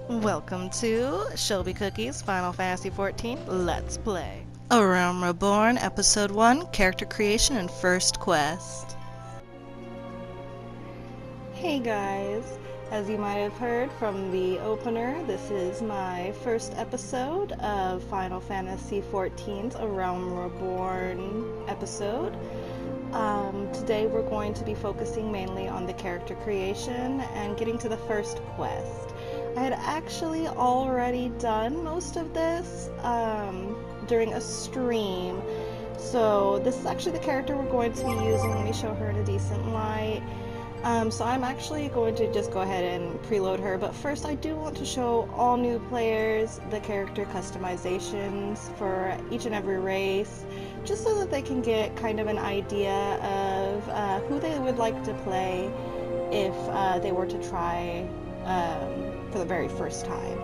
Welcome to Shelby Cookie's Final Fantasy XIV Let's Play. A Realm Reborn, Episode 1, Character Creation and First Quest. Hey guys, as you might have heard from the opener, this is my first episode of Final Fantasy XIV's A Realm Reborn episode. Today we're going to be focusing mainly on the character creation and getting to the first quest. I had actually already done most of this during a stream, so this is actually the character we're going to be using. Let me show her in a decent light. So I'm actually going to just go ahead and preload her, but first I do want to show all new players the character customizations for each and every race, just so that they can get kind of an idea of who they would like to play if they were to try for the very first time.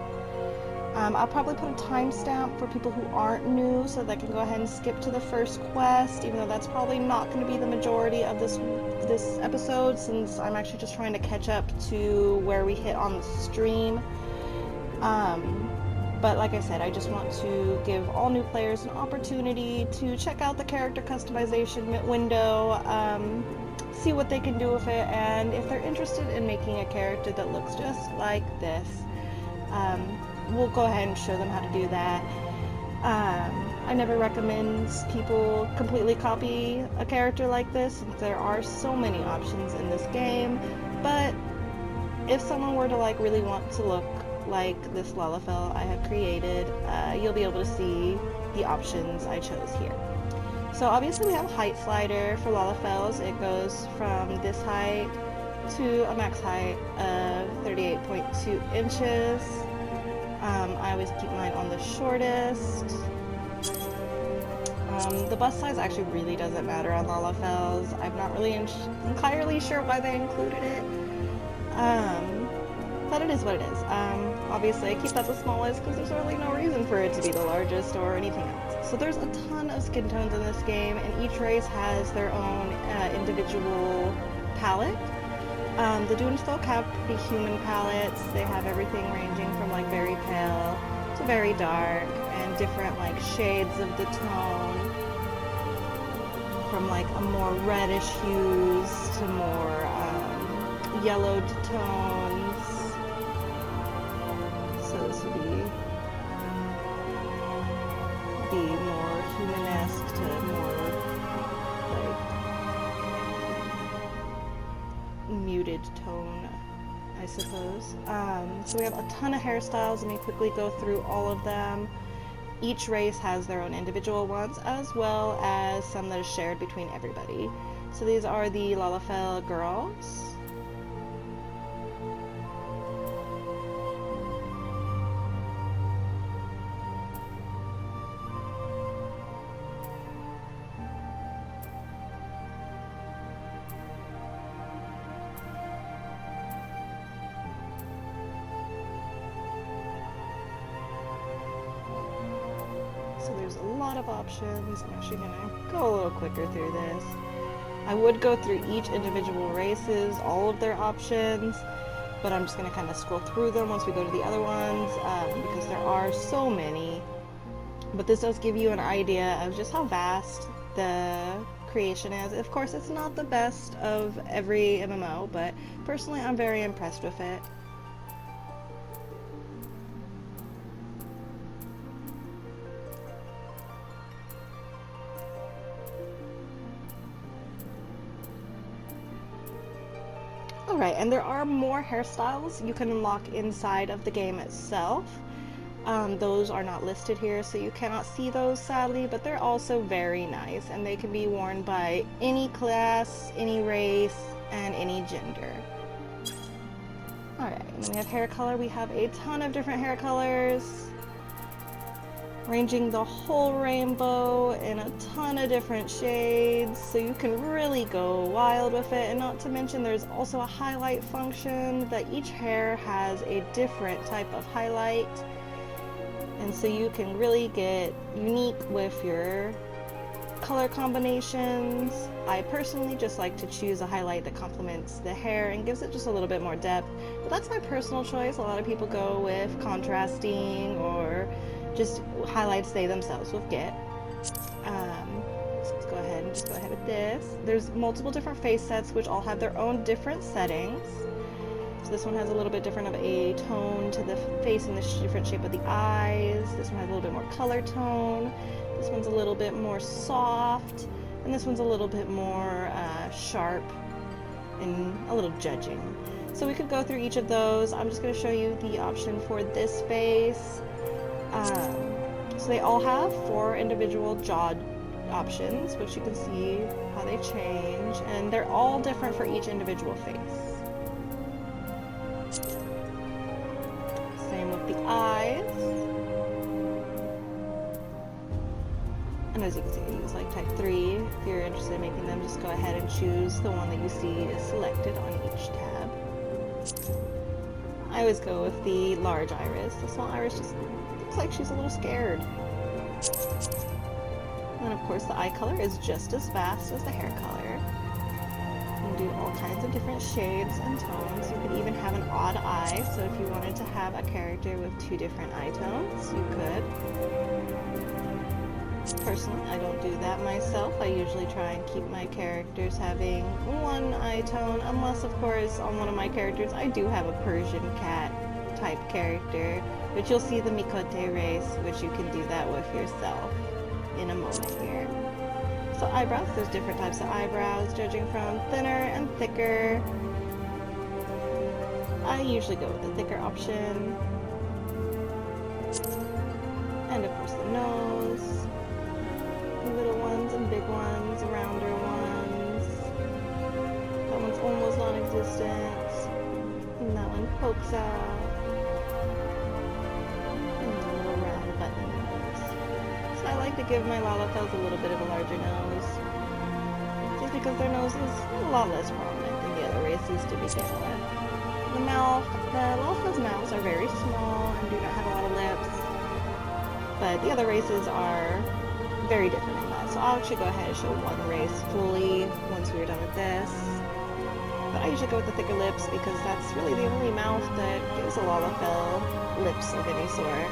I'll probably put a timestamp for people who aren't new so they can go ahead and skip to the first quest, even though that's probably not going to be the majority of this episode, since I'm actually just trying to catch up to where we hit on the stream. But like I said, I just want to give all new players an opportunity to check out the character customization window, see what they can do with it, and if they're interested in making a character that looks just like this, we'll go ahead and show them how to do that. I never recommend people completely copy a character like this, since there are so many options in this game, but if someone were to really want to look like this Lalafell I have created, you'll be able to see the options I chose here. So obviously we have a height slider for Lalafells. It goes from this height to a max height of 38.2 inches. I always keep mine on the shortest. The bust size actually really doesn't matter on Lalafells. I'm not really entirely sure why they included it. But it is what it is. Obviously I keep that the smallest because there's really no reason for it to be the largest or anything else. So there's a ton of skin tones in this game, and each race has their own individual palette. The Dunesfolk have pretty human palettes. They have everything ranging from very pale to very dark, and different shades of the tone, from a more reddish hues to more yellowed tones. So this would be more humanesque to more muted tone, I suppose. So we have a ton of hairstyles. Let me quickly go through all of them. Each race has their own individual ones, as well as some that are shared between everybody. So these are the Lalafell girls. So there's a lot of options. I'm actually gonna go a little quicker through this. I would go through each individual races, all of their options, but I'm just gonna kind of scroll through them once we go to the other ones, because there are so many. But this does give you an idea of just how vast the creation is. Of course, it's not the best of every MMO, but personally I'm very impressed with it. Alright, and there are more hairstyles you can unlock inside of the game itself. Those are not listed here, so you cannot see those, sadly, but they're also very nice, and they can be worn by any class, any race, and any gender. Alright, and then we have hair color. We have a ton of different hair colors, ranging the whole rainbow in a ton of different shades, so you can really go wild with it. And not to mention there's also a highlight function that each hair has a different type of highlight, and so you can really get unique with your color combinations. I personally just like to choose a highlight that complements the hair and gives it just a little bit more depth, but that's my personal choice. A lot of people go with contrasting or just highlights they themselves will get. So let's go ahead and just go ahead with this. There's multiple different face sets which all have their own different settings. So this one has a little bit different of a tone to the face and the different shape of the eyes. This one has a little bit more color tone. This one's a little bit more soft. And this one's a little bit more sharp and a little judging. So we could go through each of those. I'm just going to show you the option for this face. So they all have 4 individual jaw options, which you can see how they change. And they're all different for each individual face. Same with the eyes. And as you can see, I use like type 3. If you're interested in making them, just go ahead and choose the one that you see is selected on each tab. I always go with the large iris. The small iris just looks like she's a little scared. And of course the eye color is just as fast as the hair color. You can do all kinds of different shades and tones. You could even have an odd eye, so if you wanted to have a character with 2 different eye tones, you could. Personally, I don't do that myself. I usually try and keep my characters having 1 eye tone, unless of course on one of my characters I do have a Persian cat type character, which you'll see the Mikote race, which you can do that with yourself in a moment here. So eyebrows, there's different types of eyebrows, judging from thinner and thicker. I usually go with the thicker option. And of course the nose. Little ones and big ones, rounder ones. That one's almost non-existent. And that one pokes out. And a little round button nose. So I like to give my Lalafels a little bit of a larger nose. Just because their nose is a lot less prominent than the other races to begin with. The Lalafels' mouths are very small and do not have a lot of lips. But the other races are very different in that. So I'll actually go ahead and show one race fully once we're done with this. But I usually go with the thicker lips because that's really the only mouth that gives a Lalafell lips of any sort.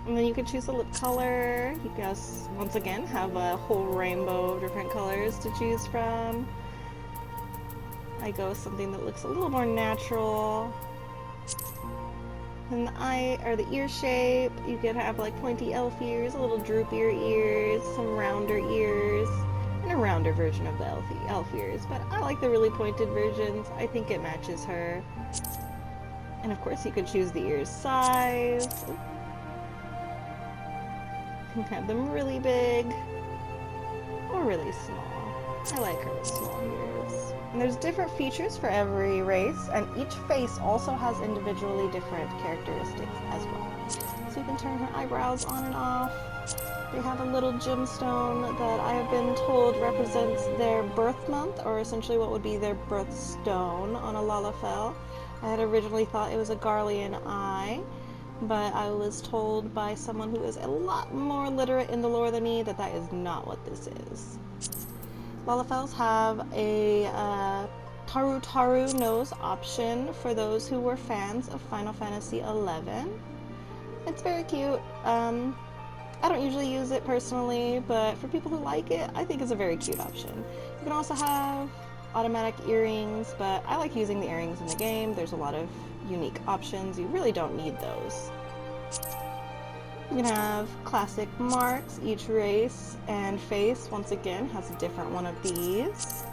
And then you can choose the lip color. You guys, once again, have a whole rainbow of different colors to choose from. I go with something that looks a little more natural. And the eye, or the ear shape, you could have like pointy elf ears, a little droopier ears, some rounder ears, and a rounder version of the elf ears. But I like the really pointed versions. I think it matches her. And of course you could choose the ears size. You can have them really big or really small. I like her with small ears. And there's different features for every race, and each face also has individually different characteristics as well. So you can turn her eyebrows on and off. They have a little gemstone that I have been told represents their birth month, or essentially what would be their birthstone on a Lalafell. I had originally thought it was a Garlean eye, but I was told by someone who is a lot more literate in the lore than me that that is not what this is. Lalafells have a Taru nose option for those who were fans of Final Fantasy XI. It's very cute. I don't usually use it personally, but for people who like it, I think it's a very cute option. You can also have automatic earrings, but I like using the earrings in the game. There's a lot of unique options. You really don't need those. You can have classic marks. Each race and face, once again, has a different one of these.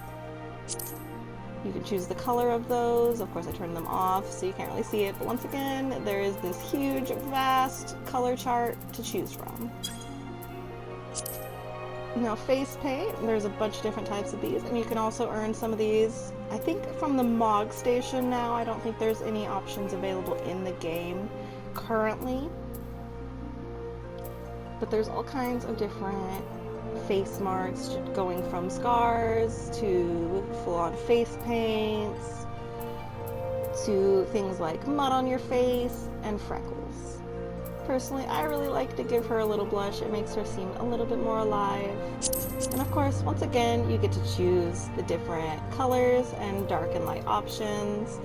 You can choose the color of those. Of course, I turned them off, so you can't really see it. But once again, there is this huge, vast color chart to choose from. Now, face paint, there's a bunch of different types of these, and you can also earn some of these, I think, from the MOG station now. I don't think there's any options available in the game currently. But there's all kinds of different face marks, going from scars to full-on face paints to things like mud on your face and freckles. Personally, I really like to give her a little blush. It makes her seem a little bit more alive. And of course, once again, you get to choose the different colors and dark and light options.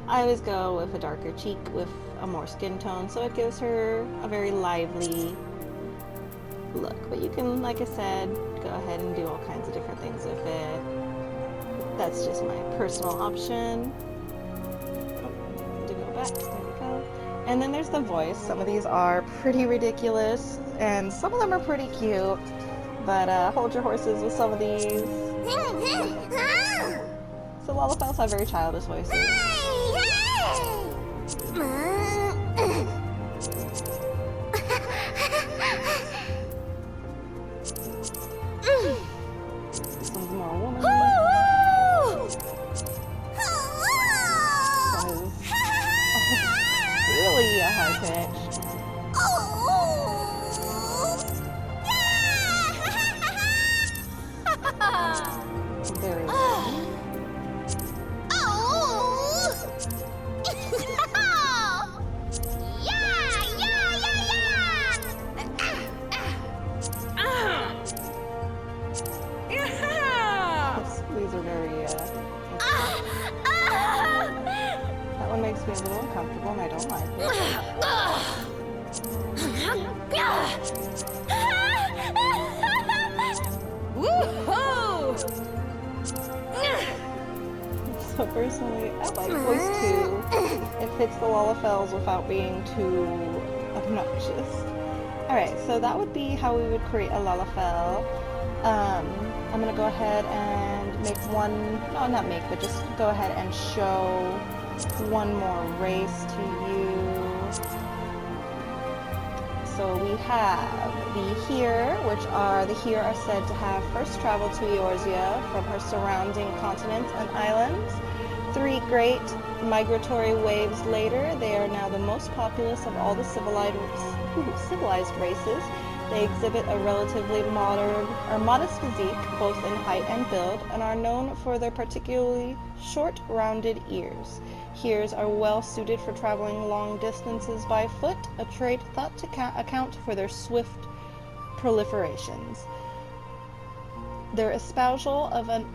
I always go with a darker cheek with a more skin tone, so it gives her a very lively look. But you can, like I said, go ahead and do all kinds of different things with it. That's just my personal option. To go back, there we go. And then there's the voice. Some of these are pretty ridiculous, and some of them are pretty cute. But hold your horses with some of these. So Lalafels have very childish voices. This one's more womanly. Really a high pitch. Very These are very that one makes me a little uncomfortable and I don't like it. So personally, I like voice 2. It fits the Lalafels without being too obnoxious. Alright, so that would be how we would create a Lalafel. I'm gonna go ahead and make one, no, not make, but just go ahead and show one more race to you. So we have the Here, which are, the Here are said to have first traveled to Eorzea from her surrounding continents and islands. 3 great migratory waves later, they are now the most populous of all the civilized races. They exhibit a relatively modest physique, both in height and build, and are known for their particularly short, rounded ears. Heres are well suited for traveling long distances by foot, a trait thought to account for their swift proliferations. Their espousal of an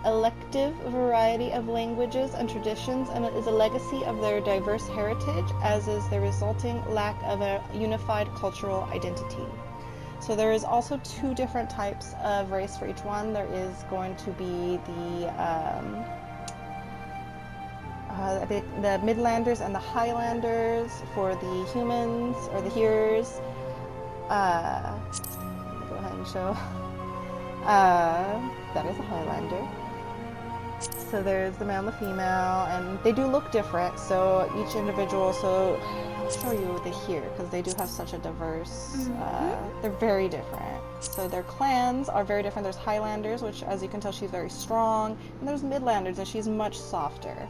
elective variety of languages and traditions, and it is a legacy of their diverse heritage, as is the resulting lack of a unified cultural identity. So there is also 2 different types of race for each one. There is going to be the Midlanders and the Highlanders for the humans, or the Heres. Go ahead and show. That is a Highlander. So there's the male and the female, and they do look different, so each individual, so I'll show you the Here, because they do have such a diverse, they're very different. So their clans are very different. There's Highlanders, which as you can tell she's very strong, and there's Midlanders, and she's much softer.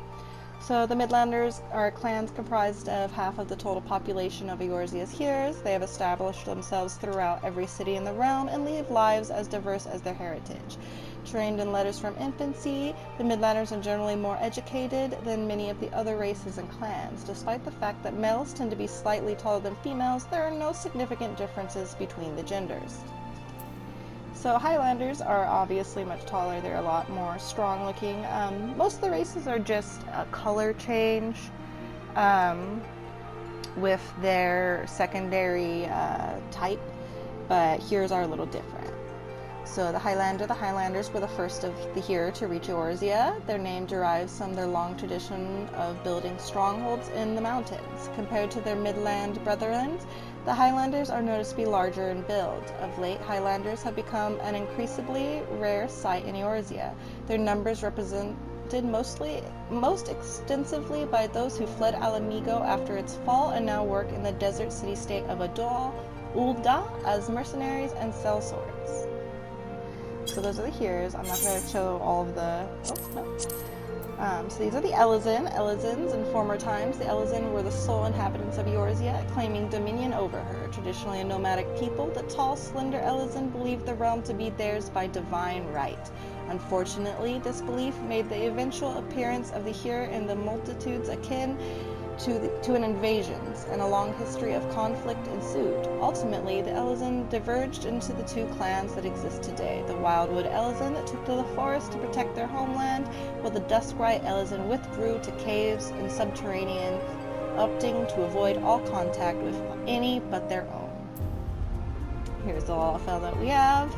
So the Midlanders are clans comprised of half of the total population of Eorzea's Heres. They have established themselves throughout every city in the realm and live lives as diverse as their heritage. Trained in letters from infancy, the Midlanders are generally more educated than many of the other races and clans. Despite the fact that males tend to be slightly taller than females, there are no significant differences between the genders. So Highlanders are obviously much taller. They're a lot more strong looking. Most of the races are just a color change with their secondary type, but Heres are a little different. So the Highlanders were the first of the Here to reach Eorzea. Their name derives from their long tradition of building strongholds in the mountains. Compared to their Midland brethren, the Highlanders are noticed to be larger in build. Of late, Highlanders have become an increasingly rare sight in Eorzea. Their numbers represented most extensively by those who fled Alamigo after its fall and now work in the desert city-state of Ul'dah as mercenaries and sellswords. So those are the Heres. I'm not going to show all of the... Oh, no. So these are the Elizins. In former times, the Elizin were the sole inhabitants of Eorzea, claiming dominion over her. Traditionally a nomadic people, the tall, slender Elizin believed the realm to be theirs by divine right. Unfortunately, this belief made the eventual appearance of the Here in the multitudes akin to an invasions, and a long history of conflict ensued. Ultimately, the Elezen diverged into the two clans that exist today. The Wildwood Elezen that took to the forest to protect their homeland, while the Duskrite Elezen withdrew to caves and subterranean, opting to avoid all contact with any but their own. Here's the Lalafell that we have.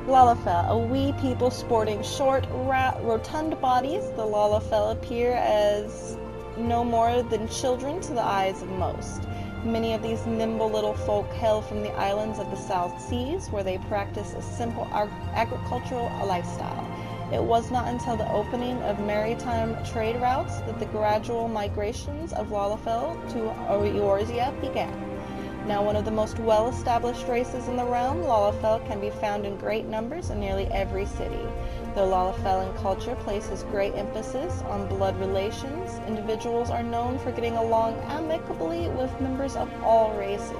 Lalafell, a wee people sporting short, rotund bodies. The Lalafell appear as no more than children to the eyes of most. Many of these nimble little folk hail from the islands of the South Seas, where they practice a simple agricultural lifestyle. It was not until the opening of maritime trade routes that the gradual migrations of Lalafell to Eorzea began. Now one of the most well-established races in the realm, Lalafell can be found in great numbers in nearly every city. Though Lalafellan culture places great emphasis on blood relations, individuals are known for getting along amicably with members of all races.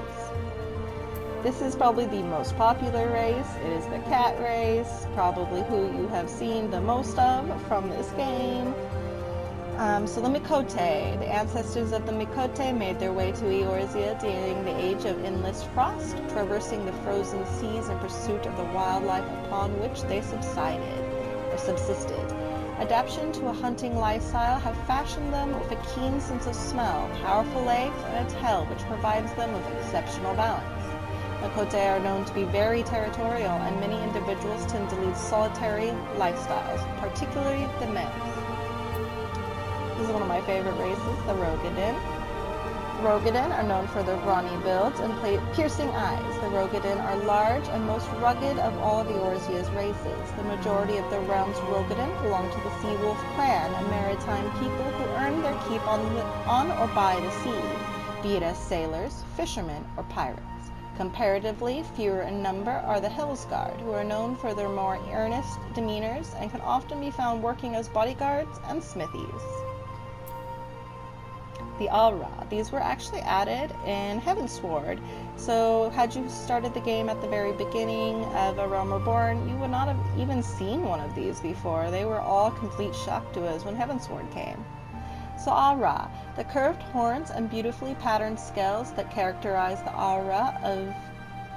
This is probably the most popular race. It is the cat race, probably who you have seen the most of from this game. So the Mikote. The ancestors of the Mikote made their way to Eorzea during the age of endless frost, traversing the frozen seas in pursuit of the wildlife upon which they subsisted. Adaptation to a hunting lifestyle have fashioned them with a keen sense of smell, powerful legs, and a tail which provides them with exceptional balance. Mikote are known to be very territorial, and many individuals tend to lead solitary lifestyles, particularly the males. This is one of my favorite races, the Rogadin. Rogadin are known for their brawny builds and piercing eyes. The Rogadin are large and most rugged of all of Eorzea's races. The majority of the realm's Rogadin belong to the Seawolf clan, a maritime people who earn their keep on or by the sea, be it as sailors, fishermen, or pirates. Comparatively fewer in number are the Hillsguard, who are known for their more earnest demeanors and can often be found working as bodyguards and smithies. The Alra. These were actually added in Heavensward, so had you started the game at the very beginning of A Realm Reborn, you would not have even seen one of these before. They were all complete shock to us when Heavensward came. So Alra. The curved horns and beautifully patterned scales that characterize the Alra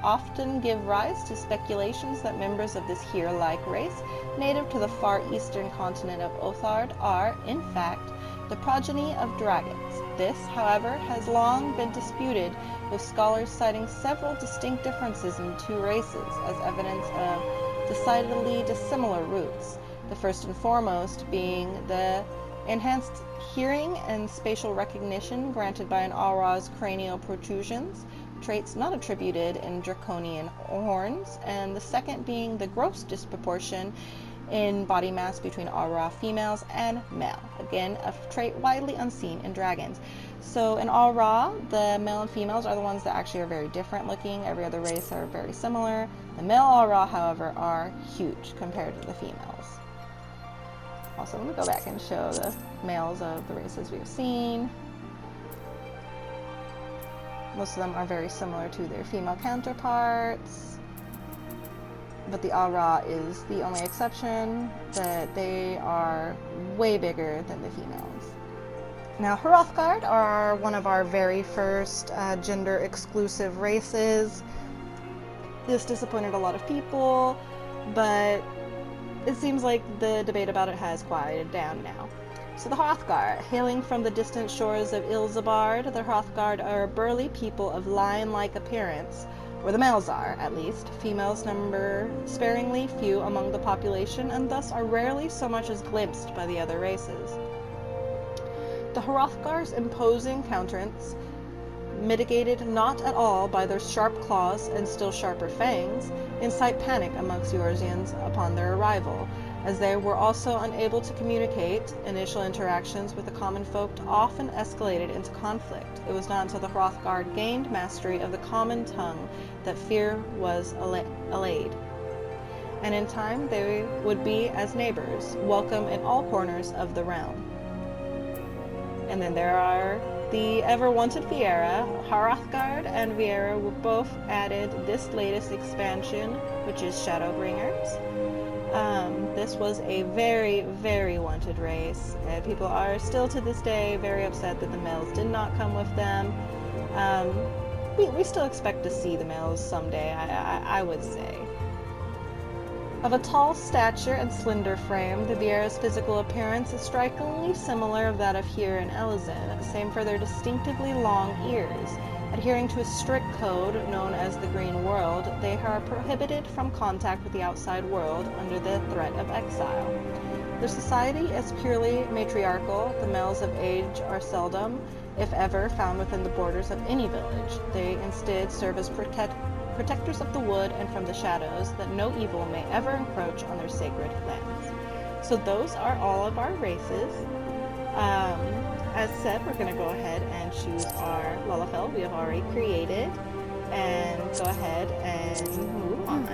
often give rise to speculations that members of this hero-like race, native to the far eastern continent of Othard, are, in fact, the progeny of dragons. This, however, has long been disputed, with scholars citing several distinct differences in the two races as evidence of decidedly dissimilar roots. The first and foremost being the enhanced hearing and spatial recognition granted by an Alra's cranial protrusions, traits not attributed in draconian horns, and the second being the gross disproportion in body mass between Alra females and male. Again, a trait widely unseen in dragons. So in Alra, the male and females are the ones that actually are very different looking. Every other race are very similar. The male Alra, however, are huge compared to the females. Also, let me go back and show the males of the races we've seen. Most of them are very similar to their female counterparts, but the Alra is the only exception, that they are way bigger than the females. Now, Hrothgard are one of our very first gender-exclusive races. This disappointed a lot of people, but it seems like the debate about it has quieted down now. So the Hrothgar, hailing from the distant shores of Ilzabard, the Hrothgar are a burly people of lion-like appearance, or the males are, at least. Females number sparingly few among the population, and thus are rarely so much as glimpsed by the other races. The Hrothgar's imposing countenance, mitigated not at all by their sharp claws and still sharper fangs, incite panic amongst Eorzeans upon their arrival. As they were also unable to communicate, initial interactions with the common folk often escalated into conflict. It was not until the Hrothgar gained mastery of the common tongue that fear was allayed. And in time they would be, as neighbors, welcome in all corners of the realm. And then there are the ever-wanted Viera. Hrothgar and Viera were both added this latest expansion, which is Shadowbringers. This was a very, very wanted race, and people are still to this day very upset that the males did not come with them. We still expect to see the males someday, I would say. Of a tall stature and slender frame, the Vieira's physical appearance is strikingly similar of that of Hyr and Elizin, same for their distinctively long ears. Adhering to a strict code known as the Green World, they are prohibited from contact with the outside world under the threat of exile. Their society is purely matriarchal. The males of age are seldom, if ever, found within the borders of any village. They instead serve as protectors of the wood and from the shadows, that no evil may ever encroach on their sacred lands. So those are all of our races. As said, we're going to go ahead and choose our Lullafell we have already created, and go ahead and move on.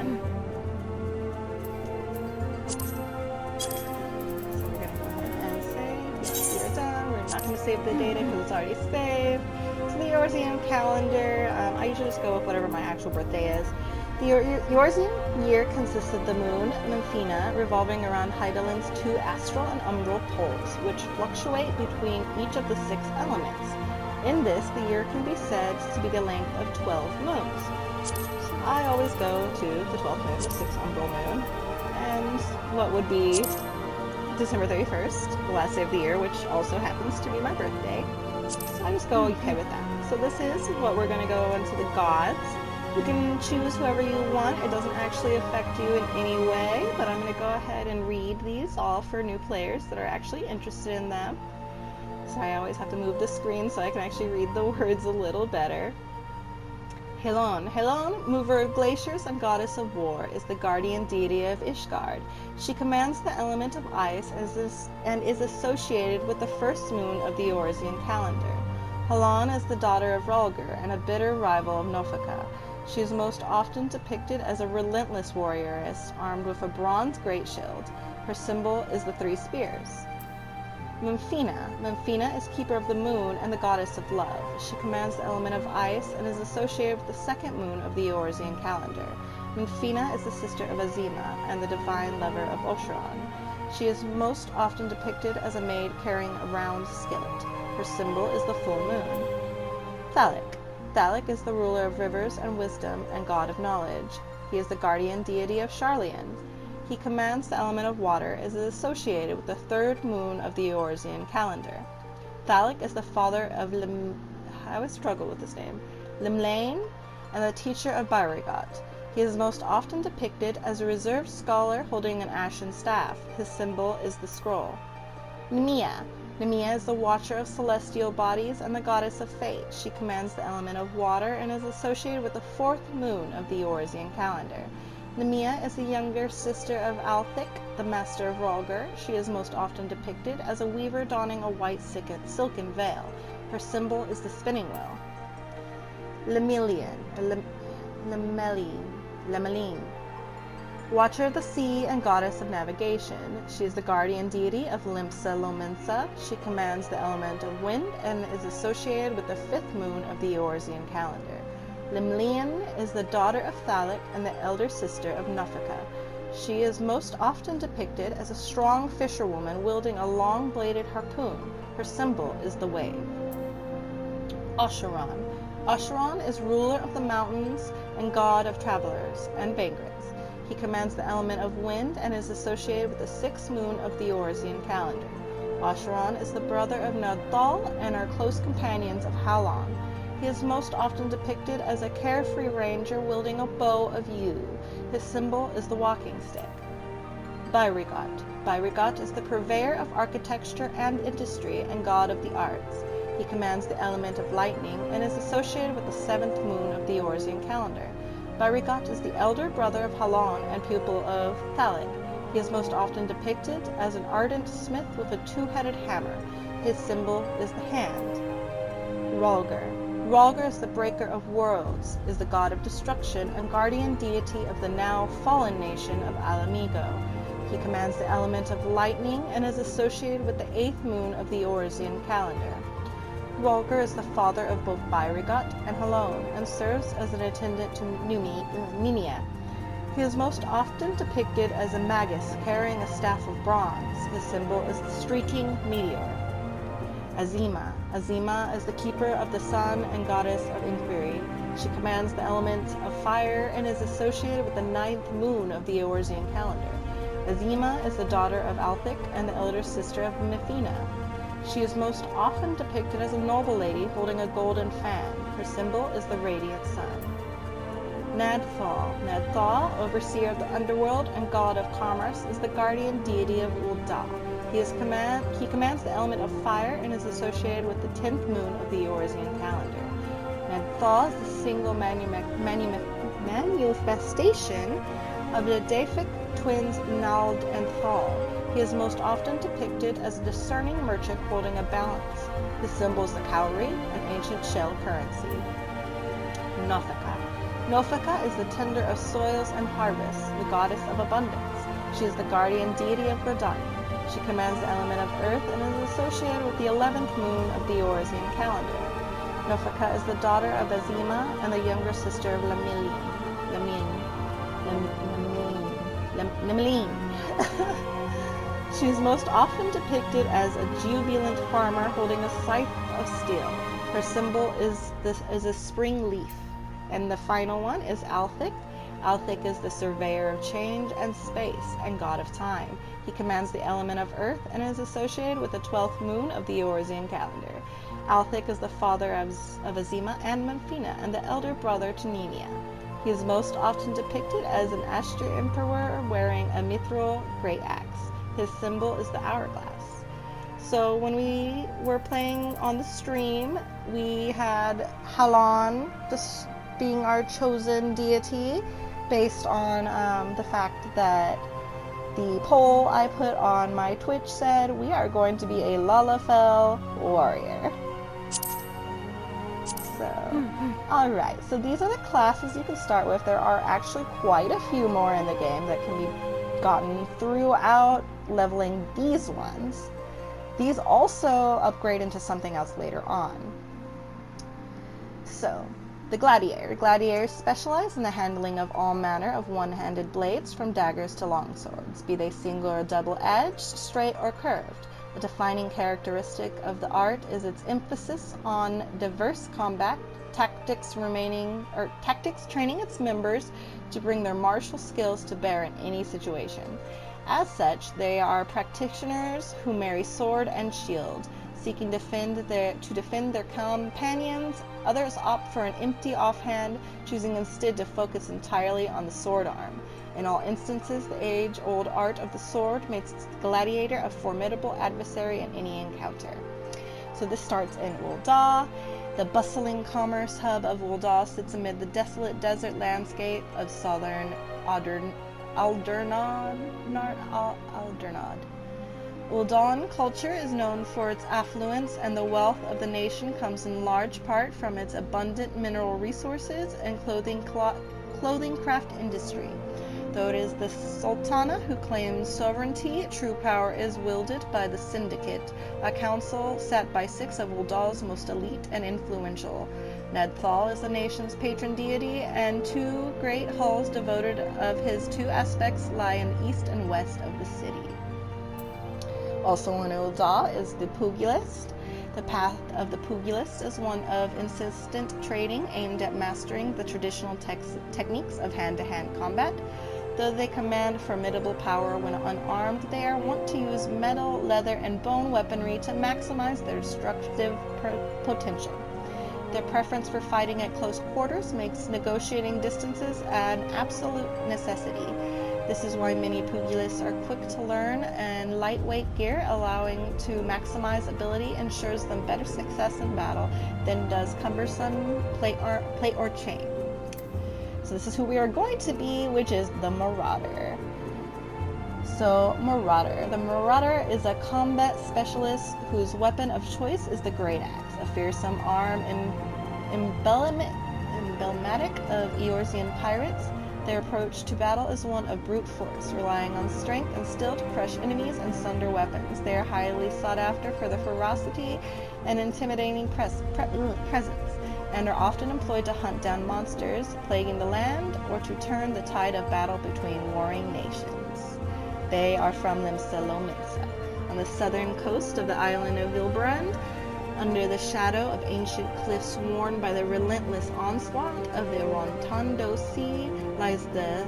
So we're going to go ahead and save. Yes, we are done. We're not going to save the data because it's already saved. So the Eorzean calendar, I usually just go with whatever my actual birthday is. The Eorzean year consists of the moon, Memphina, revolving around Hydaelyn's 2 astral and umbral poles, which fluctuate between each of the 6 elements. In this, the year can be said to be the length of 12 moons. So I always go to the 12th moon, the 6th umbral moon, and what would be December 31st, the last day of the year, which also happens to be my birthday. So I just go okay with that. So this is what we're going to go into the gods. You can choose whoever you want. It doesn't actually affect you in any way, but I'm going to go ahead and read these all for new players that are actually interested in them. So I always have to move the screen so I can actually read the words a little better. Helon. Helon, mover of glaciers and goddess of war, is the guardian deity of Ishgard. She commands the element of ice and is associated with the first moon of the Eorzean calendar. Helon is the daughter of Rhalgr and a bitter rival of Nofaka. She is most often depicted as a relentless warrioress, armed with a bronze great shield. Her symbol is the 3 spears. Memphina. Memphina is keeper of the moon and the goddess of love. She commands the element of ice and is associated with the second moon of the Eorzean calendar. Memphina is the sister of Azima and the divine lover of Osheron. She is most often depicted as a maid carrying a round skillet. Her symbol is the full moon. Thalic. Thalic is the ruler of rivers and wisdom and god of knowledge. He is the guardian deity of Sharlayan. He commands the element of water and is associated with the 3rd moon of the Eorzean calendar. Thalic is the father of I always struggle with this name, Limlain, and the teacher of Byrigot. He is most often depicted as a reserved scholar holding an ashen staff. His symbol is the scroll. Nemea. Nemea is the watcher of celestial bodies and the goddess of fate. She commands the element of water and is associated with the 4th moon of the Eorzean calendar. Nemea is the younger sister of Althic, the master of Rhalgr. She is most often depicted as a weaver donning a white silken veil. Her symbol is the spinning wheel. Lemeline, watcher of the sea and goddess of navigation. She is the guardian deity of Limpsa Lominsa. She commands the element of wind and is associated with the 5th moon of the Eorzean calendar. Limlian is the daughter of Thalic and the elder sister of Nofaka. She is most often depicted as a strong fisherwoman wielding a long-bladed harpoon. Her symbol is the wave. Osheron. Osheron is ruler of the mountains and god of travelers and vagrants. He commands the element of wind and is associated with the 6th moon of the Eorzean calendar. Osheron is the brother of Nadal and are close companions of Halon. He is most often depicted as a carefree ranger wielding a bow of yew. His symbol is the walking stick. Byrigot. Byrigot is the purveyor of architecture and industry and god of the arts. He commands the element of lightning and is associated with the 7th moon of the Eorzean calendar. Byrigot is the elder brother of Halon and pupil of Thalic. He is most often depicted as an ardent smith with a 2-headed hammer. His symbol is the hand. Rhalgr. Rhalgr is the breaker of worlds, is the god of destruction and guardian deity of the now fallen nation of Alamigo. He commands the element of lightning and is associated with the 8th moon of the Eorzean calendar. Rhalgr is the father of both Byrigot and Halon and serves as an attendant to Nemea. He is most often depicted as a magus carrying a staff of bronze. His symbol is the streaking meteor. Azima. Azima is the keeper of the sun and goddess of inquiry. She commands the element of fire and is associated with the 9th moon of the Eorzean calendar. Azima is the daughter of Althic and the elder sister of Mefina. She is most often depicted as a noble lady holding a golden fan. Her symbol is the radiant sun. Nadthal. Nadthal, overseer of the underworld and god of commerce, is the guardian deity of Ul'dah. He commands the element of fire and is associated with the 10th moon of the Eorzean calendar. Nadthal is the single manifestation of the Daphic twins Nald and Thal. He is most often depicted as a discerning merchant holding a balance. His symbol is the cowrie, an ancient shell currency. Nothaka. Nothaka is the tender of soils and harvests, the goddess of abundance. She is the guardian deity of Gradani. She commands the element of earth and is associated with the 11th moon of the Eorzean calendar. Nothaka is the daughter of Azima and the younger sister of Lemilin. She is most often depicted as a jubilant farmer holding a scythe of steel. Her symbol is a spring leaf. And the final one is Althic. Althic is the surveyor of change and space and god of time. He commands the element of earth and is associated with the 12th moon of the Eorzean calendar. Althic is the father of Azima and Mefina and the elder brother to Nenia. He is most often depicted as an Ashtur emperor wearing a mithril great axe. His symbol is the hourglass. So when we were playing on the stream, we had Halan being our chosen deity based on the fact that the poll I put on my Twitch said we are going to be a Lalafell warrior. So, alright, so these are the classes you can start with. There are actually quite a few more in the game that can be gotten throughout leveling these ones. These also upgrade into something else later on. So, the Gladiator. Gladiators specialize in the handling of all manner of one-handed blades, from daggers to longswords, be they single or double-edged, straight or curved. A defining characteristic of the art is its emphasis on diverse combat tactics, training its members to bring their martial skills to bear in any situation. As such, they are practitioners who marry sword and shield, seeking to defend their companions. Others opt for an empty offhand, choosing instead to focus entirely on the sword arm. In all instances, the age-old art of the sword makes the gladiator a formidable adversary in any encounter. So this starts in Ul'dah. The bustling commerce hub of Ul'dah sits amid the desolate desert landscape of southern Aldernod. Ul'dah culture is known for its affluence, and the wealth of the nation comes in large part from its abundant mineral resources and clothing craft industry. Though it is the Sultana who claims sovereignty, true power is wielded by the Syndicate, a council set by 6 of Ul'dah's most elite and influential. Nadthal is the nation's patron deity, and 2 great halls devoted of his 2 aspects lie in the east and west of the city. Also in Ul'dah is the Pugilist. The path of the Pugilist is one of insistent training aimed at mastering the traditional techniques of hand-to-hand combat. Though they command formidable power when unarmed, they are wont to use metal, leather, and bone weaponry to maximize their destructive potential. Their preference for fighting at close quarters makes negotiating distances an absolute necessity. This is why many pugilists are quick to learn, and lightweight gear allowing to maximize ability ensures them better success in battle than does cumbersome plate or chain. So this is who we are going to be, which is the Marauder. So, Marauder. The Marauder is a combat specialist whose weapon of choice is the Great Axe, a fearsome arm emblematic of Eorzean pirates. Their approach to battle is one of brute force, relying on strength and skill to crush enemies and sunder weapons. They are highly sought after for their ferocity and intimidating presence, and are often employed to hunt down monsters plaguing the land or to turn the tide of battle between warring nations. They are from Limsa, on the southern coast of the island of Reborn, under the shadow of ancient cliffs worn by the relentless onslaught of the Rontando Sea lies the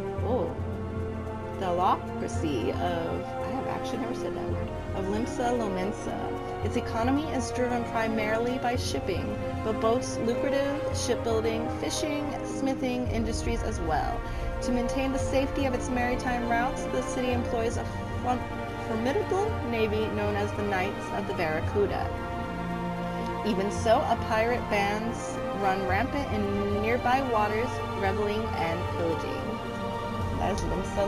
theocracy of, I have actually never said that word, of Limsa. Its economy is driven primarily by shipping, but boasts lucrative shipbuilding, fishing, smithing industries as well. To maintain the safety of its maritime routes, the city employs a formidable navy known as the Knights of the Barracuda. Even so, a pirate bands run rampant in nearby waters, reveling and pillaging. That is Limsa.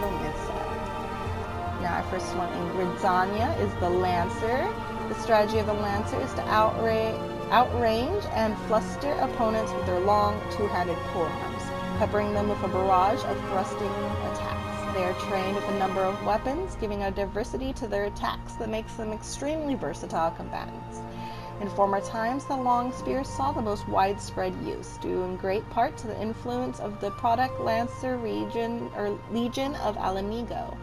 Now our first one in Gridania is the Lancer. The strategy of the Lancer is to outrange and fluster opponents with their long, two-handed polearms, peppering them with a barrage of thrusting attacks. They are trained with a number of weapons, giving a diversity to their attacks that makes them extremely versatile combatants. In former times, the long spear saw the most widespread use, due in great part to the influence of the product Lancer Legion of Alamigo.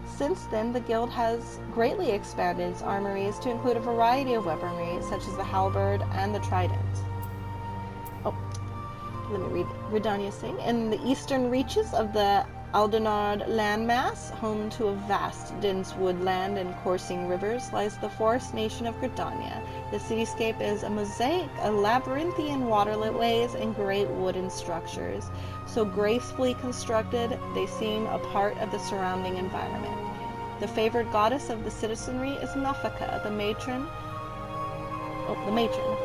Since then, the guild has greatly expanded its armories to include a variety of weaponry, such as the halberd and the trident. Let me read Gridania saying. In the eastern reaches of the Aldenard landmass, home to a vast, dense woodland and coursing rivers, lies the forest nation of Gridania. The cityscape is a mosaic of labyrinthian waterways and great wooden structures. So gracefully constructed, they seem a part of the surrounding environment. The favored goddess of the citizenry is Nafaka, the matron,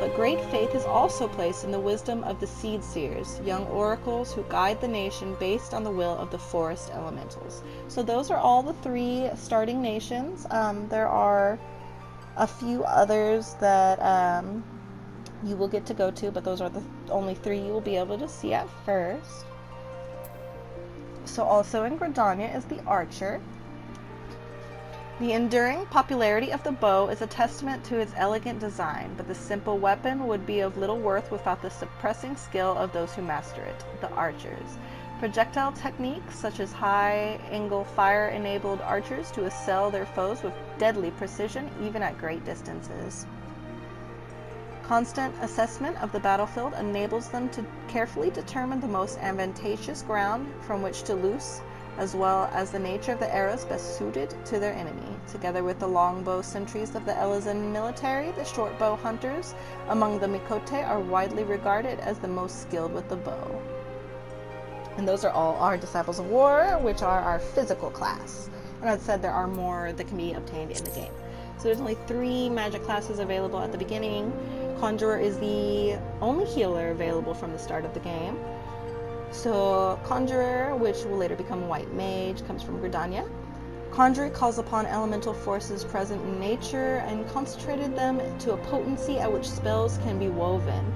but great faith is also placed in the wisdom of the seed seers, young oracles who guide the nation based on the will of the forest elementals. So those are all the 3 starting nations. There are a few others that you will get to go to, but those are the only 3 you will be able to see at first. So also in Gridania is the Archer. The enduring popularity of the bow is a testament to its elegant design, but the simple weapon would be of little worth without the suppressing skill of those who master it, the archers. Projectile techniques such as high-angle fire-enabled archers to assail their foes with deadly precision even at great distances. Constant assessment of the battlefield enables them to carefully determine the most advantageous ground from which to loose, as well as the nature of the arrows best suited to their enemy. Together with the longbow sentries of the Elizan military, the shortbow hunters among the Mikote are widely regarded as the most skilled with the bow. And those are all our Disciples of War, which are our physical class. And as I said, there are more that can be obtained in the game. So there's only 3 magic classes available at the beginning. Conjurer is the only healer available from the start of the game. So Conjurer, which will later become White Mage, comes from Gridania. Conjurer calls upon elemental forces present in nature and concentrated them to a potency at which spells can be woven.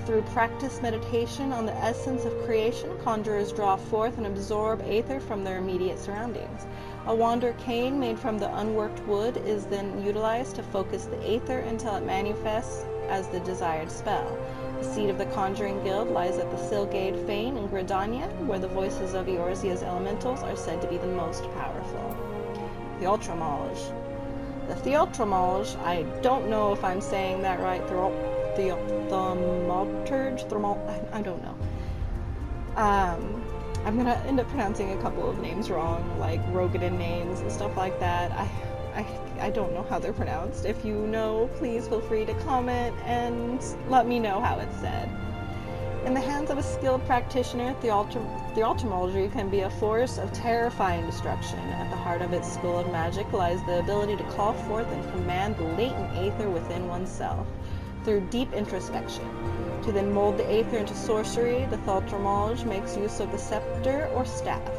Through practice meditation on the essence of creation, conjurers draw forth and absorb aether from their immediate surroundings. A wander cane made from the unworked wood is then utilized to focus the aether until it manifests as the desired spell. The seat of the Conjuring Guild lies at the Silgade Fane in Gridania, where the voices of Eorzea's elementals are said to be the most powerful. The Thaumaturge. The Thaumaturge, I don't know if I'm saying that right, Thaumaturge, I don't know. I'm gonna end up pronouncing a couple of names wrong, like Rogadan names and stuff like that. I don't know how they're pronounced. If you know, please feel free to comment and let me know how it's said. In the hands of a skilled practitioner, Thaumaturge can be a force of terrifying destruction. At the heart of its school of magic lies the ability to call forth and command the latent aether within oneself through deep introspection. To then mold the aether into sorcery, the Thaumaturge makes use of the scepter or staff,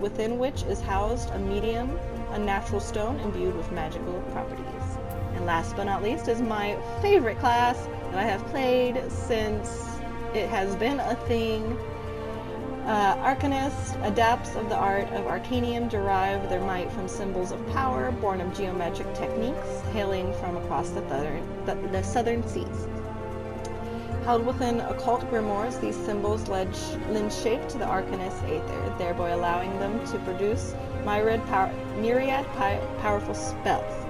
within which is housed a medium, a natural stone imbued with magical properties. And last but not least is my favorite class that I have played since it has been a thing. Arcanist, adepts of the art of Arcanium, derive their might from symbols of power born of geometric techniques hailing from across the southern seas. Held within occult grimoires, these symbols lend shape to the Arcanist's aether, thereby allowing them to produce myriad powerful spells.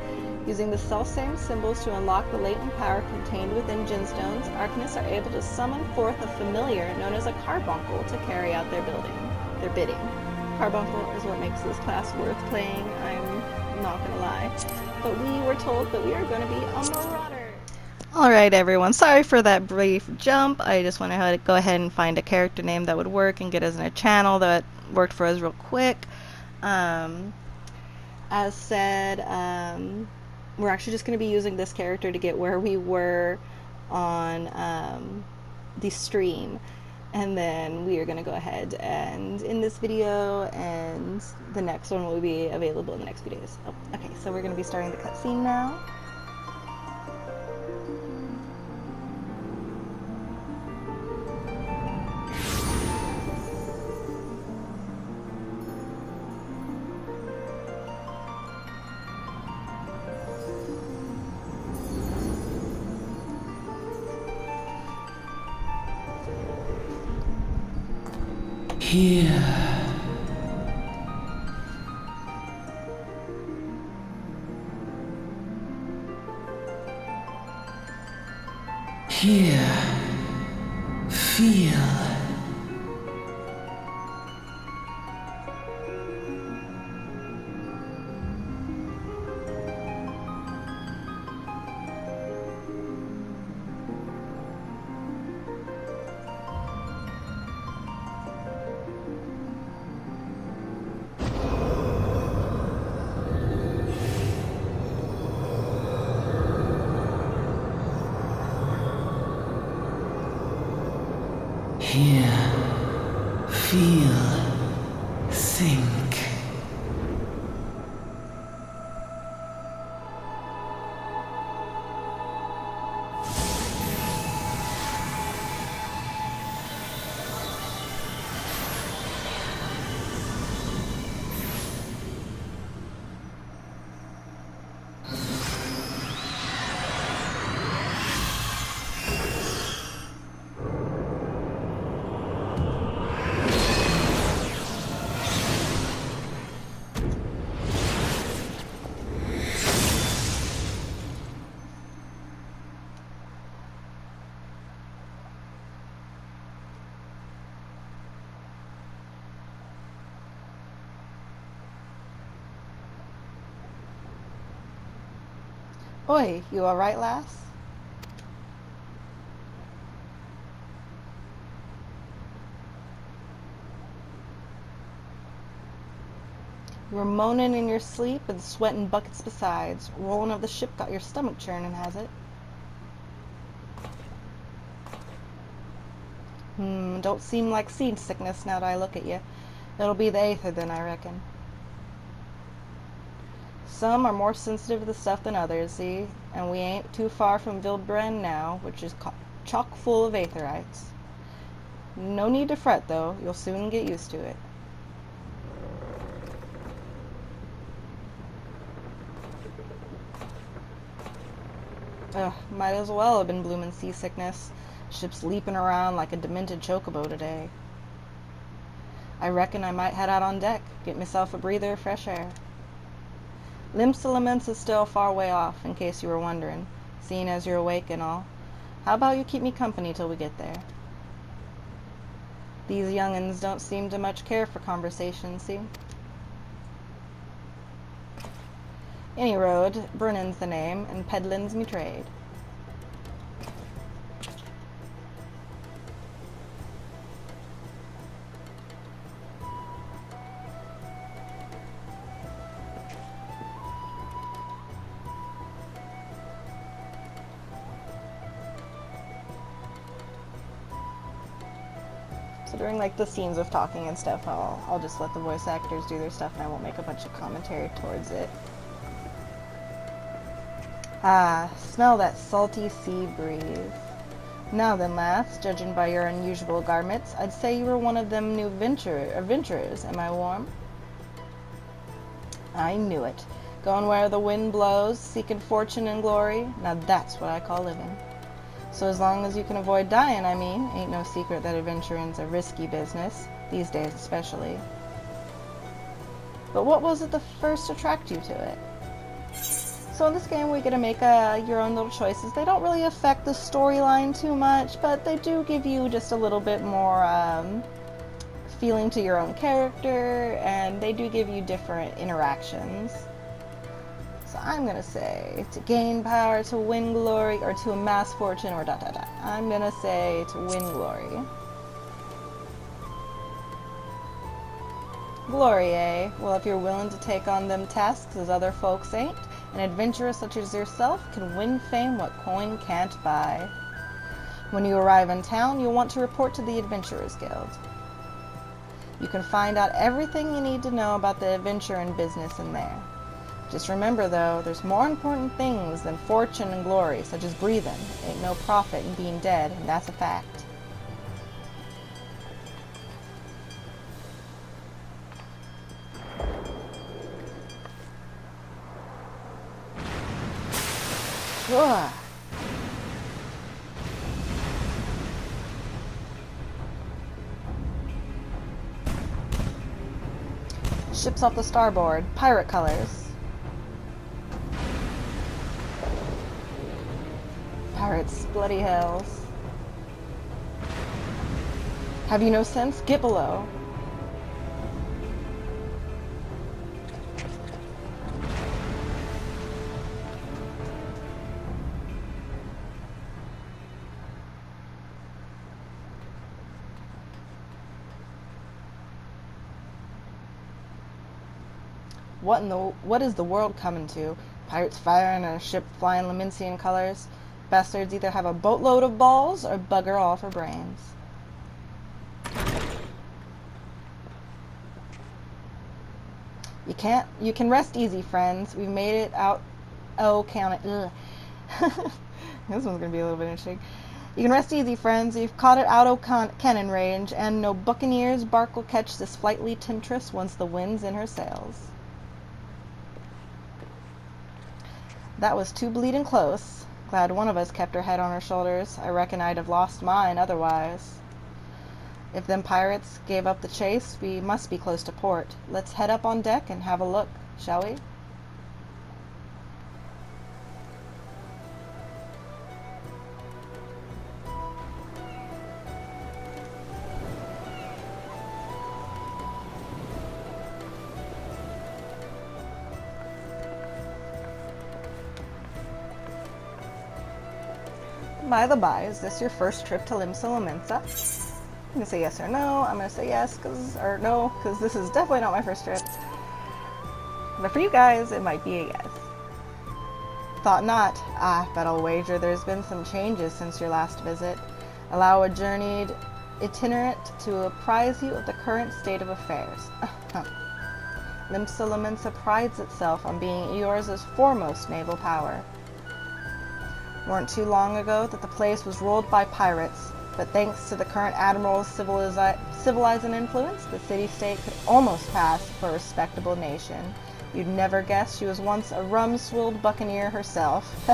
Using the selfsame symbols to unlock the latent power contained within gemstones, Arcanists are able to summon forth a familiar known as a carbuncle to carry out their bidding. Carbuncle is what makes this class worth playing, I'm not gonna lie. But we were told that we are going to be a Marauder. Alright everyone, sorry for that brief jump. I just wanted to go ahead and find a character name that would work and get us in a channel that worked for us real quick. As said, we're actually just going to be using this character to get where we were on the stream. And then we are going to go ahead and in this video, and the next one will be available in the next few days. Oh, okay, so we're going to be starting the cutscene now. Here. Here. Feel. Hear, feel, think. Oi, you alright, lass? You were moaning in your sleep and sweating buckets besides. Rolling of the ship got your stomach churning, has it? Don't seem like seasickness now that I look at you. It'll be the aether then, I reckon. Some are more sensitive to the stuff than others, see? And we ain't too far from Reborn now, which is chock full of aetherites. No need to fret, though. You'll soon get used to it. Ugh, might as well have been bloomin' seasickness. Ship's leaping around like a demented chocobo today. I reckon I might head out on deck, get myself a breather of fresh air. Limsa is still a far way off, in case you were wondering, seeing as you're awake and all. How about you keep me company till we get there? These young'uns don't seem to much care for conversation, see? Any road, Brennan's the name, and peddlin's me trade. So during like the scenes of talking and stuff, I'll just let the voice actors do their stuff and I won't make a bunch of commentary towards it. Ah, smell that salty sea breeze. Now then, lass, judging by your unusual garments, I'd say you were one of them new adventurers. Am I warm? I knew it. Going where the wind blows, seeking fortune and glory. Now that's what I call living. So as long as you can avoid dying, I mean, ain't no secret that adventuring's a risky business, these days especially. But what was it that first attracted you to it? So in this game we get to make your own little choices. They don't really affect the storyline too much, but they do give you just a little bit more feeling to your own character, and they do give you different interactions. So I'm gonna say to gain power, to win glory, or to amass fortune, or ... I'm gonna say to win glory. Glory, eh? Well, if you're willing to take on them tasks as other folks ain't, an adventurer such as yourself can win fame what coin can't buy. When you arrive in town, you'll want to report to the Adventurers Guild. You can find out everything you need to know about the adventuring business in there. Just remember, though, there's more important things than fortune and glory, such as breathing. Ain't no profit in being dead, and that's a fact. Ugh. Ships off the starboard. Pirate colors. Pirates, bloody hells. Have you no sense? Get below. What is the world coming to? Pirates firing and a ship flying Lemnian colors. Bastards either have a boatload of balls or bugger all for brains. You can rest easy, friends. We've made it out. Oh, count it. Ugh. This one's gonna be a little bit interesting. You can rest easy, friends. You've caught it out of cannon range, and no buccaneer's bark will catch this flightly temptress once the wind's in her sails. That was too bleeding close. Glad one of us kept her head on her shoulders. I reckon I'd have lost mine otherwise. If them pirates gave up the chase, we must be close to port. Let's head up on deck and have a look, shall we? By the by, is this your first trip to Limsa Lominsa? I'm gonna say yes or no. I'm gonna say yes, or no, because this is definitely not my first trip. But for you guys, it might be a yes. Thought not. But I'll wager there's been some changes since your last visit. Allow a journeyed itinerant to apprise you of the current state of affairs. Limsa Lominsa prides itself on being Eorz's foremost naval power. Weren't too long ago that the place was ruled by pirates, but thanks to the current admiral's civilizing influence, the city-state could almost pass for a respectable nation. You'd never guess she was once a rum-swilled buccaneer herself.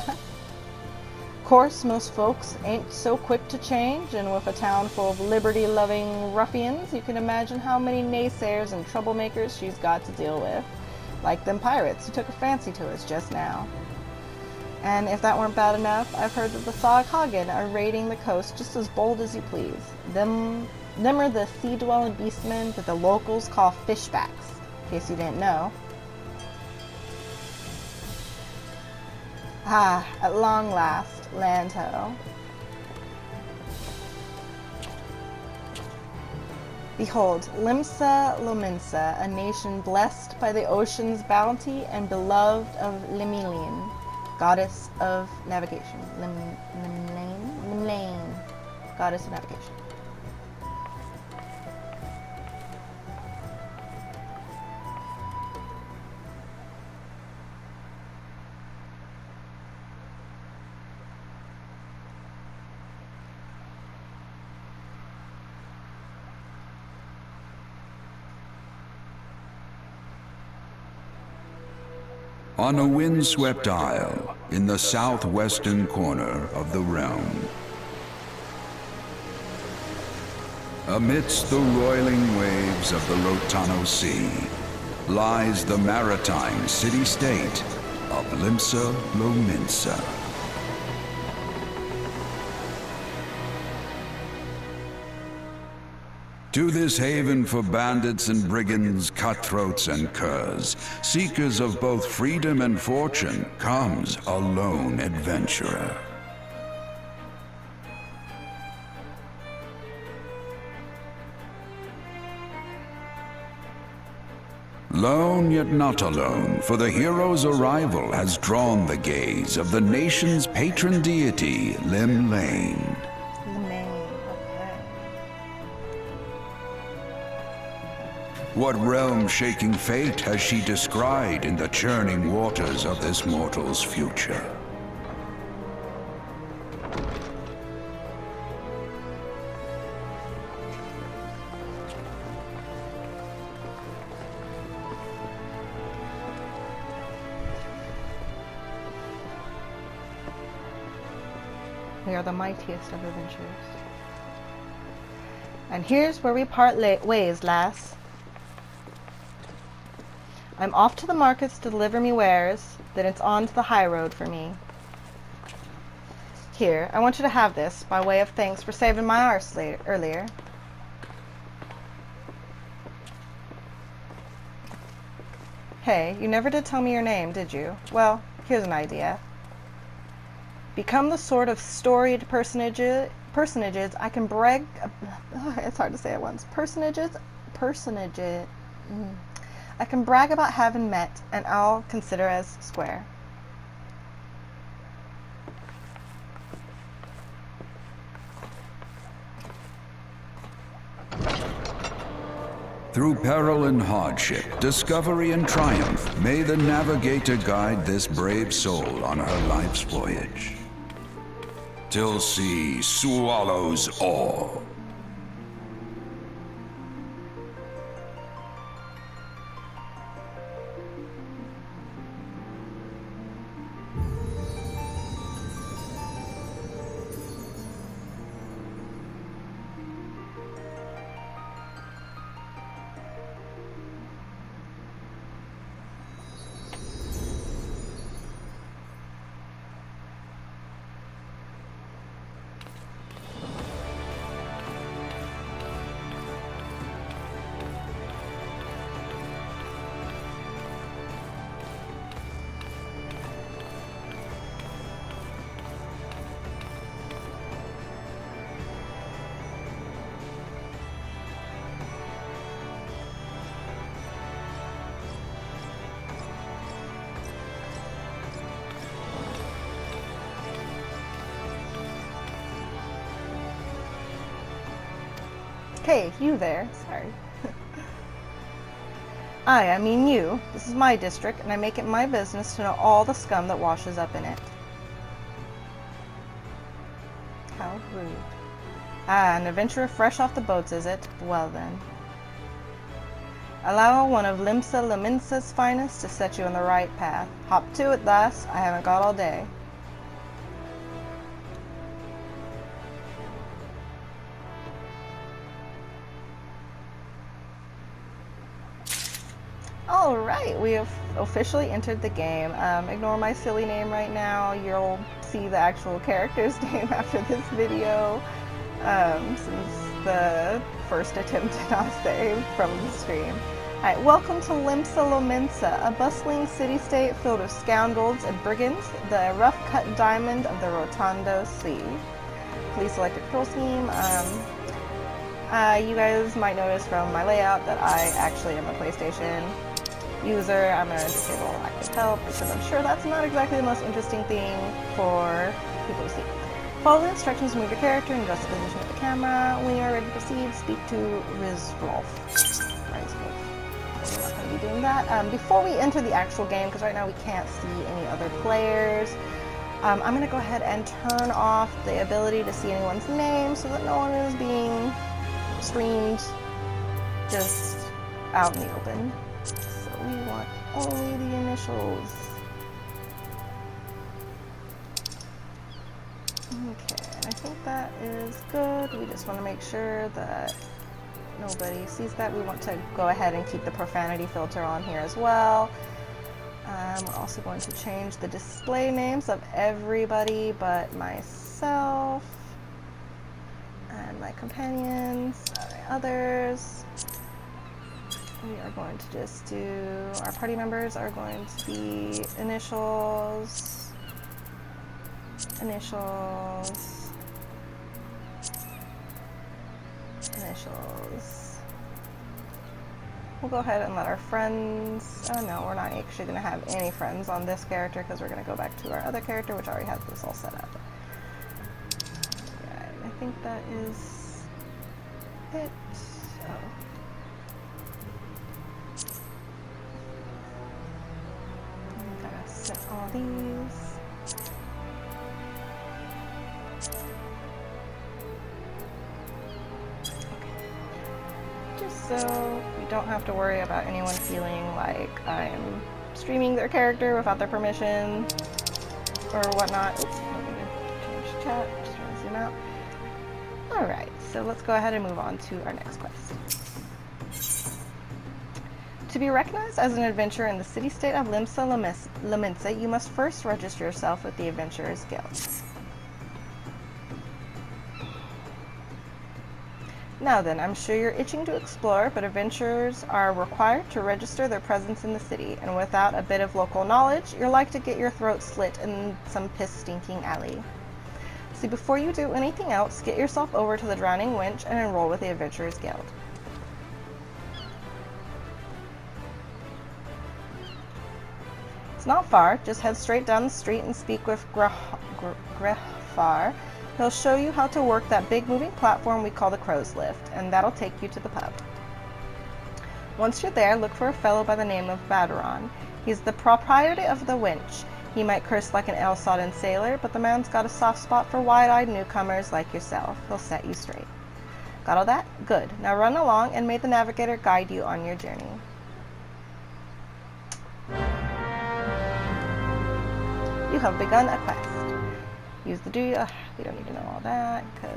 Course, most folks ain't so quick to change, and with a town full of liberty-loving ruffians, you can imagine how many naysayers and troublemakers she's got to deal with. Like them pirates who took a fancy to us just now. And if that weren't bad enough, I've heard that the Thaghagan are raiding the coast just as bold as you please. Them are the sea-dwelling beastmen that the locals call fishbacks, in case you didn't know. At long last, land ho. Behold, Limsa Lominsa, a nation blessed by the ocean's bounty and beloved of Lemnian, goddess of navigation. Limlane, goddess of navigation. On a windswept isle in the southwestern corner of the realm, Amidst the roiling waves of the Rotano Sea lies the maritime city-state of Limsa Lominsa. To this haven for bandits and brigands, cutthroats and curs, seekers of both freedom and fortune, comes a lone adventurer. Lone yet not alone, for the hero's arrival has drawn the gaze of the nation's patron deity, Lim Lane. What realm-shaking fate has she descried in the churning waters of this mortal's future? We are the mightiest of adventurers. And here's where we part ways, lass. I'm off to the markets to deliver me wares, then it's on to the high road for me. Here, I want you to have this, by way of thanks for saving my arse earlier. Hey, you never did tell me your name, did you? Well, here's an idea. Become the sort of storied personages I can brag... it's hard to say at once. Personages... I can brag about having met, and I'll consider as square. Through peril and hardship, discovery and triumph, may the navigator guide this brave soul on her life's voyage. Till sea swallows all. Hey, you there. Sorry. I mean you. This is my district, and I make it my business to know all the scum that washes up in it. How rude. Ah, an adventurer fresh off the boats, is it? Well then. Allow one of Limsa Lominsa's finest to set you on the right path. Hop to it, thus. I haven't got all day. Alright, we have officially entered the game. Ignore my silly name right now. You'll see the actual character's name after this video, since the first attempt did not save from the stream. Alright, welcome to Limsa Lominsa, a bustling city-state filled with scoundrels and brigands, the rough-cut diamond of the Rotano Sea. Please select a control scheme. You guys might notice from my layout that I actually am a PlayStation user. I'm going to disable active help because I'm sure that's not exactly the most interesting thing for people to see. Follow the instructions to move your character and adjust the position of the camera. When you are ready to proceed, speak to Rizrolf. We're not going to be doing that. Before we enter the actual game, because right now we can't see any other players, I'm going to go ahead and turn off the ability to see anyone's name so that no one is being streamed just out in the open. We want only the initials. Okay, and I think that is good. We just want to make sure that nobody sees that. We want to go ahead and keep the profanity filter on here as well. We're also going to change the display names of everybody but myself and my companions, others. We are going to just do, our party members are going to be initials, initials, initials. We'll go ahead and let our friends, oh no, we're not actually going to have any friends on this character because we're going to go back to our other character, which already has this all set up. Yeah, I think that is it. Oh. I'm going to set all these. So we don't have to worry about anyone feeling like I'm streaming their character without their permission or whatnot. Oops, I'm going to change chat, just trying to zoom out. Alright, so let's go ahead and move on to our next quest. To be recognized as an adventurer in the city-state of Limsa, you must first register yourself with the Adventurers Guild. Now then, I'm sure you're itching to explore, but adventurers are required to register their presence in the city, and without a bit of local knowledge, you're like to get your throat slit in some piss-stinking alley. So before you do anything else, get yourself over to the Drowning Wench and enroll with the Adventurers Guild. It's not far, just head straight down the street and speak with Grefar. He'll show you how to work that big moving platform we call the Crow's Lift, and that'll take you to the pub. Once you're there, look for a fellow by the name of Baderon. He's the proprietor of the Wench. He might curse like an ale-sodden sailor, but the man's got a soft spot for wide-eyed newcomers like yourself. He'll set you straight. Got all that? Good. Now run along, and may the navigator guide you on your journey. You have begun a quest. Use the we don't need to know all that, because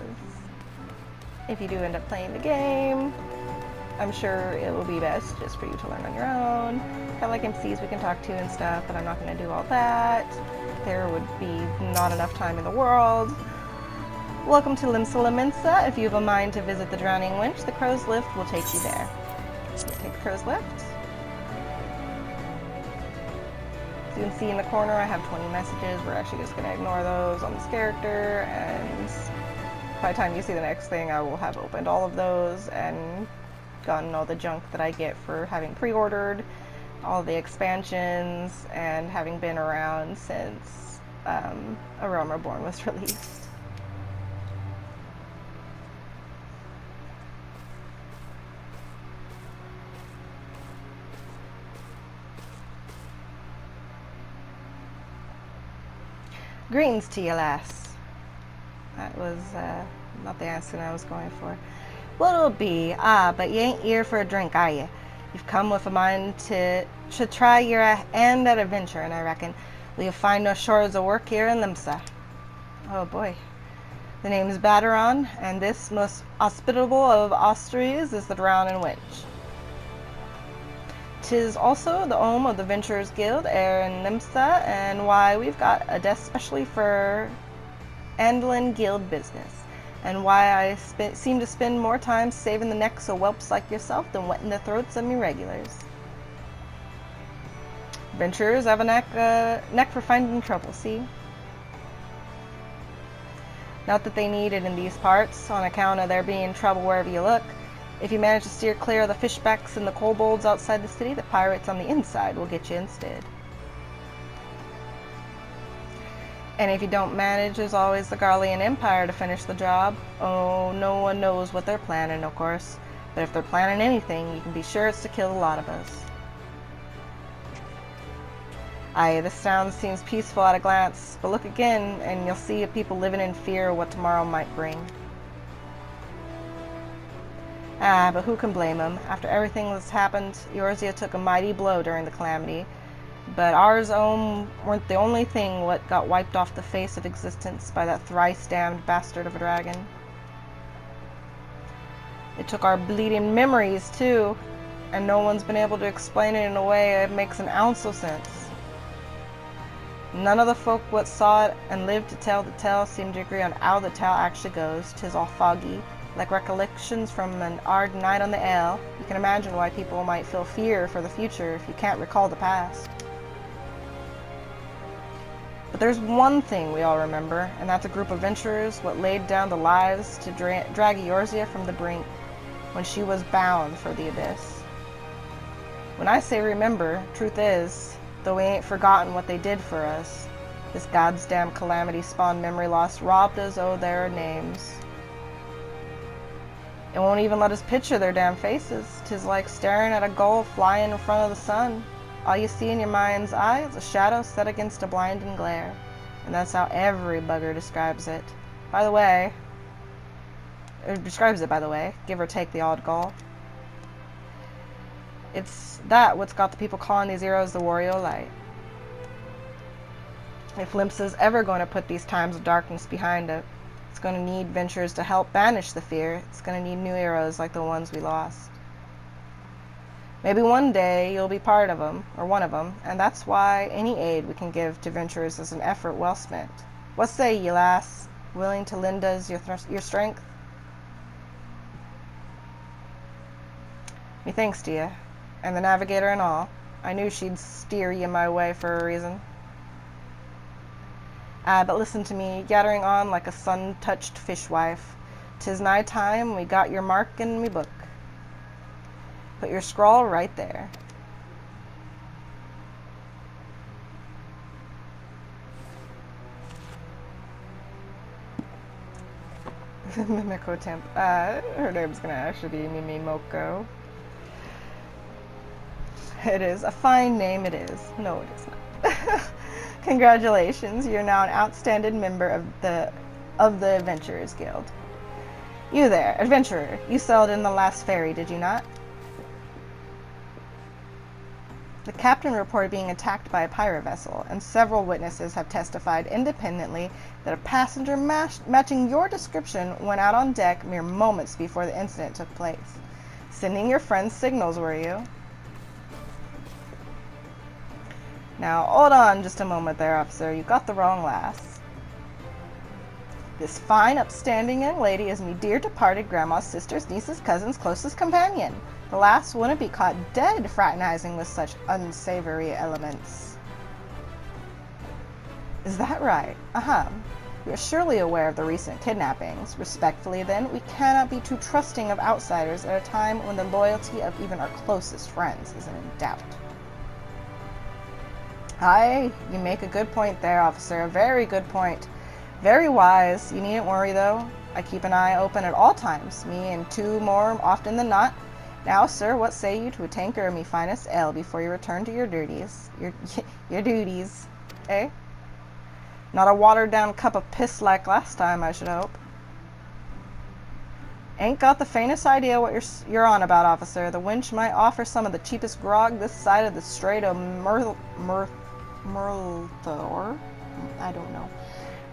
if you do end up playing the game, I'm sure it will be best just for you to learn on your own. Got like MCs we can talk to and stuff, but I'm not going to do all that. There would be not enough time in the world. Welcome to Limsa. If you have a mind to visit the Drowning Wench, the Crow's Lift will take you there. So take the Crow's Lift. As you can see in the corner, I have 20 messages. We're actually just going to ignore those on this character, and by the time you see the next thing, I will have opened all of those and gotten all the junk that I get for having pre-ordered all the expansions and having been around since A Realm Reborn was released. Greetings to you, lass. That was not the accent I was going for. What'll it be? But you ain't here for a drink, are you? You've come with a mind to try your hand at adventure, and I reckon will you find no shortage of work here in Limsa. Oh boy. The name is Baderon, and this most hospitable of Austries is the Drowning Wench. 'Tis also the home of the Adventurers Guild in Limsa, and why we've got a desk specially for Andalin Guild business, and why I seem to spend more time saving the necks of whelps like yourself than wetting the throats of me regulars. Adventurers have a neck for finding trouble, see? Not that they need it in these parts, on account of there being trouble wherever you look. If you manage to steer clear of the fishbacks and the kobolds outside the city, the pirates on the inside will get you instead. And if you don't manage, there's always the Garlean Empire to finish the job. Oh, no one knows what they're planning, of course. But if they're planning anything, you can be sure it's to kill a lot of us. Aye, this town seems peaceful at a glance, but look again, and you'll see people living in fear of what tomorrow might bring. Ah, but who can blame them? After everything that's happened, Eorzea took a mighty blow during the calamity. But ours weren't the only thing what got wiped off the face of existence by that thrice-damned bastard of a dragon. It took our bleeding memories, too, and no one's been able to explain it in a way that makes an ounce of sense. None of the folk what saw it and lived to tell the tale seem to agree on how the tale actually goes. 'Tis all foggy, like recollections from an hard night on the ale. You can imagine why people might feel fear for the future if you can't recall the past. But there's one thing we all remember, and that's a group of adventurers what laid down the lives to drag Eorzea from the brink when she was bound for the abyss. When I say remember, truth is, though we ain't forgotten what they did for us, this goddamn calamity spawned memory loss robbed us of their names. It won't even let us picture their damn faces. 'Tis like staring at a gull flying in front of the sun. All you see in your mind's eye is a shadow set against a blinding glare. And that's how every bugger describes it. By the way, give or take the odd gull. It's that what's got the people calling these heroes the Warrior Light. If Limsa's ever going to put these times of darkness behind it, it's going to need ventures to help banish the fear. It's going to need new heroes like the ones we lost. Maybe one day you'll be part of them, or one of them, and that's why any aid we can give to venturers is an effort well spent. What say ye, lass? Willing to lend us your strength? Methinks to ye, and the navigator and all. I knew she'd steer ye my way for a reason. But listen to me, gathering on like a sun-touched fishwife. 'Tis nigh time we got your mark in me book. Put your scrawl right there. Mimiko Temp. Her name's gonna actually be Mimimoko. It is. A fine name it is. No, it is not. Congratulations, you're now an outstanding member of the Adventurers Guild. You there, adventurer. You sailed in the last ferry, did you not? The captain reported being attacked by a pirate vessel, and several witnesses have testified independently that a passenger matching your description went out on deck mere moments before the incident took place. Sending your friends signals, were you? Now, hold on just a moment there, officer. You got the wrong lass. This fine, upstanding young lady is me dear departed grandma's sister's niece's cousin's closest companion. The lass wouldn't be caught dead fraternizing with such unsavory elements. Is that right? You are surely aware of the recent kidnappings. Respectfully, then, we cannot be too trusting of outsiders at a time when the loyalty of even our closest friends is in doubt. Aye, you make a good point there, officer. A very good point. Very wise. You needn't worry, though. I keep an eye open at all times, me and two more often than not. Now, sir, what say you to a tanker of me finest ale before you return to your duties? Your duties, eh? Not a watered-down cup of piss like last time, I should hope. Ain't got the faintest idea what you're on about, officer. The wench might offer some of the cheapest grog this side of the Strait of Myrthor? I don't know.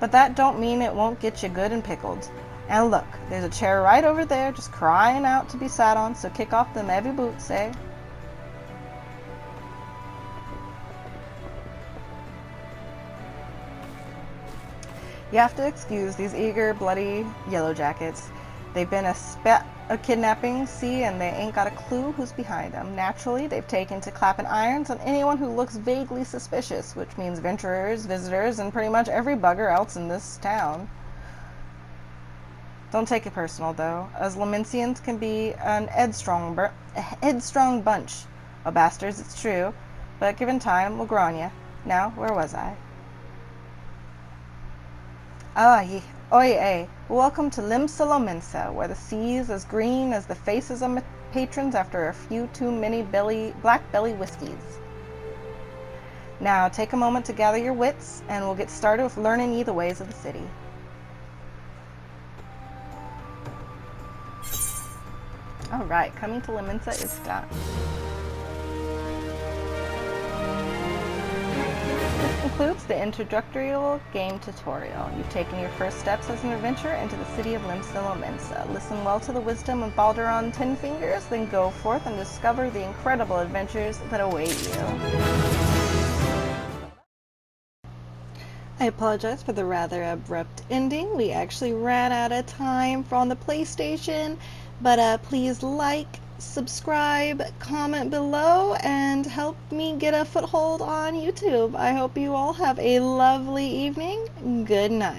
But that don't mean it won't get you good and pickled. And look, there's a chair right over there just crying out to be sat on, so kick off them heavy boots, eh? You have to excuse these eager, bloody yellow jackets. They've been a kidnapping, see, and they ain't got a clue who's behind them. Naturally, they've taken to clapping irons on anyone who looks vaguely suspicious, which means venturers, visitors, and pretty much every bugger else in this town. Don't take it personal, though, as Lamensians can be an headstrong bunch. Oh, bastards, it's true, but given time, we'll grow on you. Now, where was I? Welcome to Limsa Lomensa, where the sea is as green as the faces of my patrons after a few too many black belly whiskeys. Now, take a moment to gather your wits, and we'll get started with learning ye the ways of the city. Alright, coming to Lomensa is done. includes the introductory game tutorial. You've taken your first steps as an adventurer into the city of Limsa. Listen well to the wisdom of Balderon Ten Fingers, then go forth and discover the incredible adventures that await you. I apologize for the rather abrupt ending. We actually ran out of time on the PlayStation, but please like, subscribe, comment below, and help me get a foothold on YouTube. I hope you all have a lovely evening. Good night.